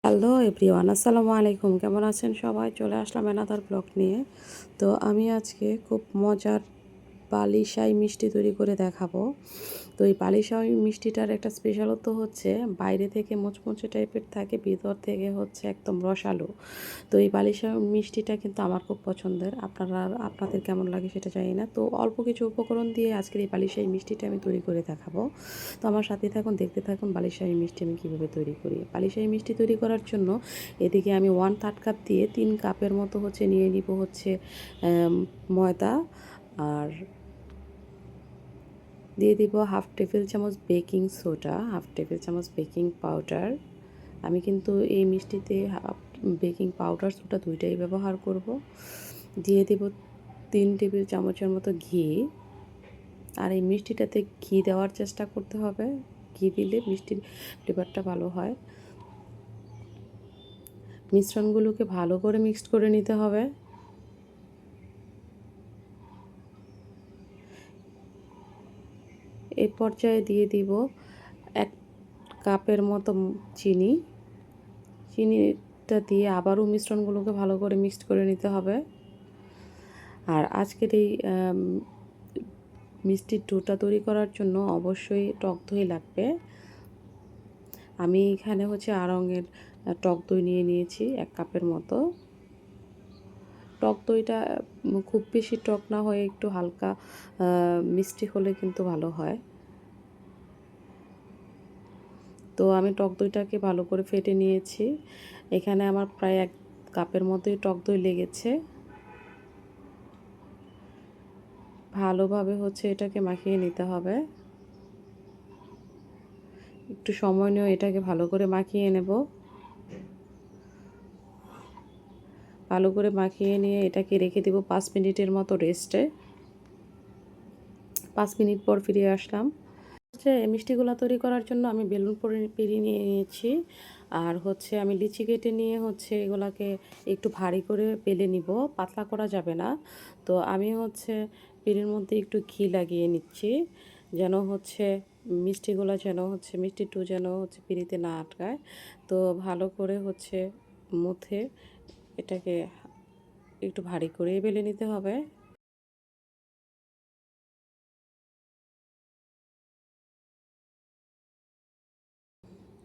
Hello everyone, আসসালামু আলাইকুম। কেমন আছেন সবাই? চলে আসলাম এনাদার ব্লগ নিয়ে। তো আমি আজকে খুব মজার বালিশাই মিষ্টি তৈরি করে দেখাবো। তো এই বালিশাই মিষ্টিটার একটা স্পেশালত্ব হচ্ছে বাইরে থেকে মুচমুচে টাইপের থাকে, ভিতর থেকে হচ্ছে একদম রসালো। তো এই বালিশাই মিষ্টিটা কিন্তু আমার খুব পছন্দের। আপনাদের কেমন লাগে সেটা জানি না। তো অল্প কিছু উপকরণ দিয়ে আজকের এই বালিশাই মিষ্টিটা আমি তৈরি করে দেখাবো। তো আমার সাথে থাকুন, দেখতে থাকুন বালিশাই মিষ্টি আমি কীভাবে তৈরি করি। বালিশাই মিষ্টি তৈরি করার জন্য এদিকে আমি 1/3 কাপ দিয়ে 3 কাপের মতো হচ্ছে নিয়ে নিব হচ্ছে ময়দা, আর দিয়ে দিব হাফ টেবিল চামচ বেকিং সোডা, হাফ টেবিল চামচ বেকিং পাউডার। আমি কিন্তু এই মিষ্টিতে বেকিং পাউডার সোডা দুইটাই ব্যবহার করব। দিয়ে দেব 3 টেবিল চামচের মতো ঘি। আর এই মিষ্টিটাতে ঘি দেওয়ার চেষ্টা করতে হবে, ঘি দিলে মিষ্টির ফ্লেভারটা ভালো হয়। মিশ্রণগুলোকে ভালো করে মিক্সড করে নিতে হবে। এই পর্যায়ে দিয়ে দিব 1 কাপের মতো চিনি। চিনিটা দিয়ে আবারও মিশ্রণগুলোকে ভালো করে মিক্সড করে নিতে হবে। আর আজকের এই মিষ্টির ডোটা তৈরি করার জন্য অবশ্যই টক দই লাগবে। আমি এখানে হচ্ছে আড়ঙের টক দই নিয়ে নিয়েছি 1 কাপের মতো। টক দইটা খুব বেশি টক না হয়ে একটু হালকা মিষ্টি হলে কিন্তু ভালো হয়। তো আমি টক দইটাকে ভালো করে ফেটে নিয়েছি। এখানে আমার প্রায় 1 কাপের মতোই টক দই লেগেছে। ভালোভাবে হচ্ছে এটাকে মাখিয়ে নিতে হবে। একটু সময় নিয়ে এটাকে ভালো করে মাখিয়ে নেব। ভালো করে মাখিয়ে নিয়ে এটাকে রেখে দেব 5 মিনিটের মতো রেস্টে। 5 মিনিট পর ফিরে আসলাম। হচ্ছে মিষ্টিগুলো তৈরি করার জন্য আমি বেলুন পেড়ি নিয়ে নিয়েছি। আর হচ্ছে আমি লিচি কেটে নিয়ে হচ্ছে এগুলাকে একটু ভারী করে বেলে নিব, পাতলা করা যাবে না। তো আমি হচ্ছে পেড়ির মধ্যে একটু ঘি লাগিয়ে নিচ্ছি, যেন হচ্ছে মিষ্টিগুলো যেন হচ্ছে মিষ্টিটু যেন হচ্ছে পিঁড়িতে না আটকায়। তো ভালো করে হচ্ছে মুথে এটাকে একটু ভারী করে বেলে নিতে হবে।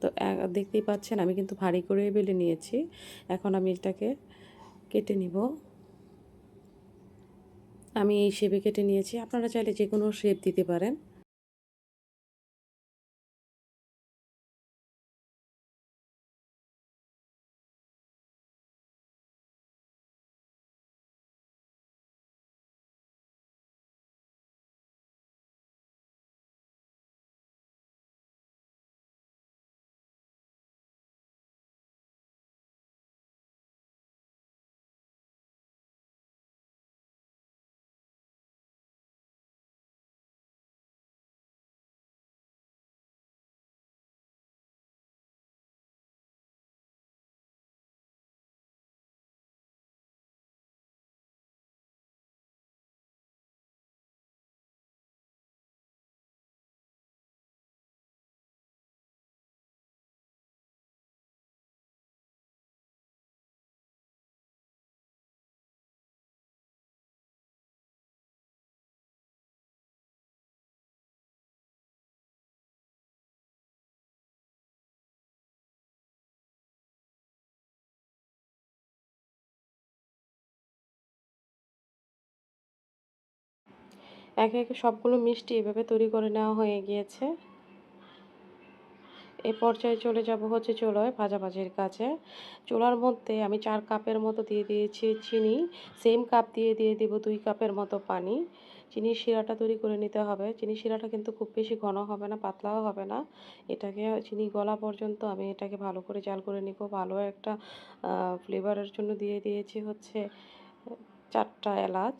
তো দেখতেই পাচ্ছেন আমি কিন্তু ভারী করে বেলে নিয়েছি। এখন আমি এটাকে কেটে নিব। আমি এই শেপে কেটে নিয়েছি, আপনারা চাইলে যে কোনো শেপ দিতে পারেন। একে একে সবগুলো মিষ্টি এভাবে তৈরি করে নেওয়া হয়ে গিয়েছে। এ পর্যায়ে চলে যাব হচ্ছে চুলায় ভাজাভাজির কাজে। চুলার মধ্যে আমি 4 কাপের মতো দিয়ে দিয়েছি চিনি। সেম কাপ দিয়ে দিয়ে দিব 2 কাপের মতো পানি। চিনির শিরাটা তৈরি করে নিতে হবে। চিনির শিরাটা কিন্তু খুব বেশি ঘন হবে না, পাতলাও হবে না। এটাকে চিনি গলা পর্যন্ত আমি এটাকে ভালো করে জাল করে নিব। ভালো একটা ফ্লেভারের জন্য দিয়ে দিয়েছি হচ্ছে 4টা এলাচ।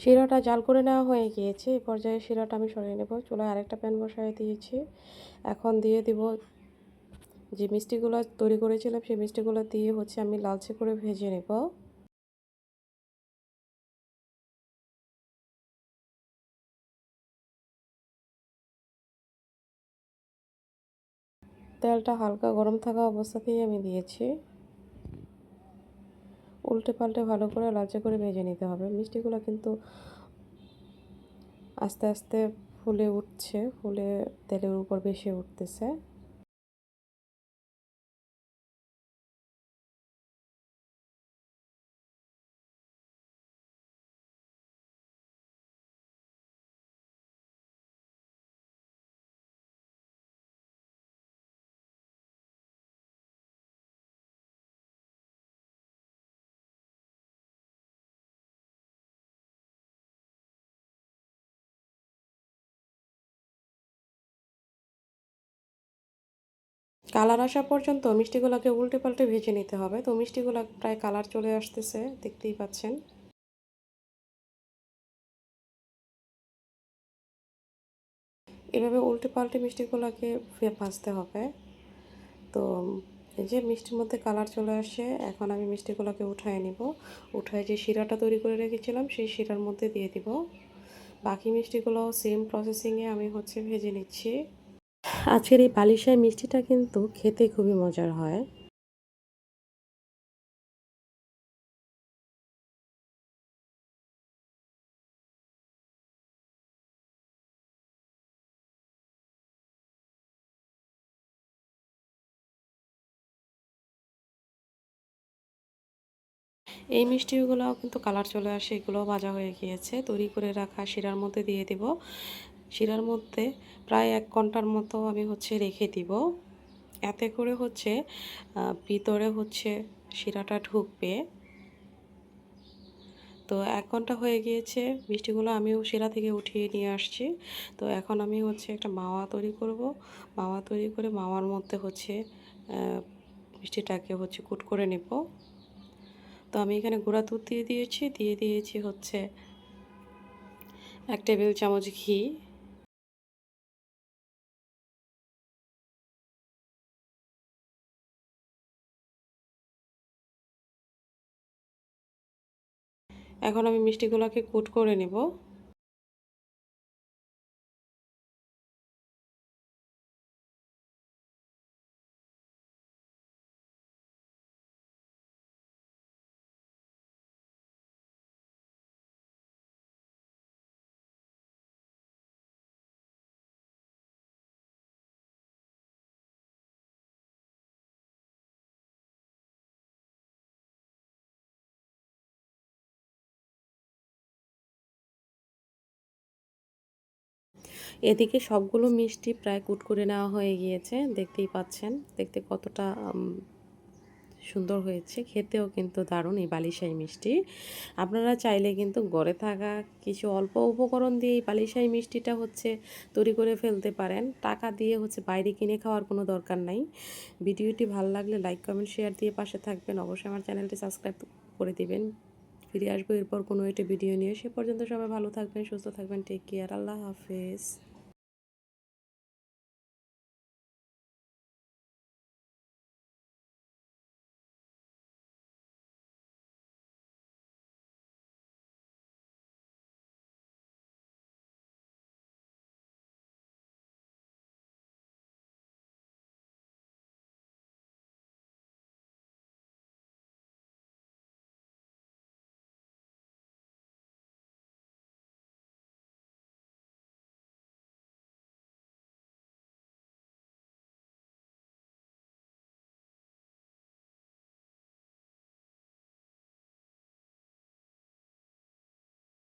শিরাটা জাল করে নেওয়া হয়ে গিয়েছে। এই পর্যায়ে শিরাটা আমি সরিয়ে নেব। চুলায় আরেকটা প্যান বসায় দিয়েছি। এখন দিয়ে দিব যে মিষ্টিগুলো তৈরি করেছিলাম, সেই মিষ্টিগুলো দিয়ে হচ্ছে আমি লালচে করে ভেজে নেব। তেলটা হালকা গরম থাকা অবস্থাতেই আমি দিয়েছি। উল্টে পাল্টে ভালো করে লালচে করে ভেজে নিতে হবে। মিষ্টিগুলো কিন্তু আস্তে আস্তে ফুলে উঠছে, ফুলে তেলের উপর ভেসে উঠতেছে। কালার আসা পর্যন্ত মিষ্টিগুলোকে উল্টে পাল্টে ভেজে নিতে হবে। তো মিষ্টিগুলো প্রায় কালার চলে আসতেছে, দেখতেই পাচ্ছেন। এভাবে উল্টে পাল্টে মিষ্টিগুলোকে ভাজতে হবে। তো এই যে মিষ্টির মধ্যে কালার চলে আসে, এখন আমি মিষ্টিগুলোকে উঠায় নিব। উঠায় যে শিরাটা তৈরি করে রেখেছিলাম সেই শিরার মধ্যে দিয়ে দিব। বাকি মিষ্টিগুলো সেম প্রসেসিংয়ে আমি হচ্ছে ভেজে নিচ্ছি। আজকের এই বালিশাই মিষ্টিটা কিন্তু খেতে খুবই মজার হয়। এই মিষ্টিগুলোও কিন্তু কালার চলে আসে, এগুলোও ভাজা হয়ে গিয়েছে। তৈরি করে রাখা শিরার মধ্যে দিয়ে দিব। শিরার মধ্যে প্রায় 1 ঘন্টার মতো আমি হচ্ছে রেখে দিব। এতে করে হচ্ছে ভিতরে হচ্ছে শিরাটা ঢুকবে। তো 1 ঘন্টা হয়ে গিয়েছে, মিষ্টিগুলো আমিও শিরা থেকে উঠিয়ে নিয়ে আসছি। তো এখন আমি হচ্ছে একটা মাওয়া তৈরি করব। মাওয়া তৈরি করে মাওয়ার মধ্যে হচ্ছে মিষ্টিটাকে হচ্ছে কুট করে নেব। তো আমি এখানে গুঁড়া দুধ দিয়ে দিয়েছি হচ্ছে 1 টেবিল চামচ ঘি। এখন আমি মিষ্টিগুলোকে কুট করে নেব। এদিকে সবগুলো মিষ্টি প্রায় কুট করে নেওয়া হয়ে গিয়েছে, দেখতেই পাচ্ছেন দেখতে কতটা সুন্দর হয়েছে। খেতেও কিন্তু দারুণ এই বালিশাই মিষ্টি। আপনারা চাইলে কিন্তু ঘরে থাকা কিছু অল্প উপকরণ দিয়ে এই বালিশাই মিষ্টিটা হচ্ছে তৈরি করে ফেলতে পারেন। টাকা দিয়ে হচ্ছে বাইরে কিনে খাওয়ার কোনো দরকার নাই। ভিডিওটি ভালো লাগলে লাইক কমেন্ট শেয়ার দিয়ে পাশে থাকবেন। অবশ্যই আমার চ্যানেলটি সাবস্ক্রাইব করে দিবেন। ফিরে আসবো এরপর কোনো একটা ভিডিও নিয়ে। সে পর্যন্ত সবাই ভালো থাকবেন, সুস্থ থাকবেন। Take care. আল্লাহ হাফেজ।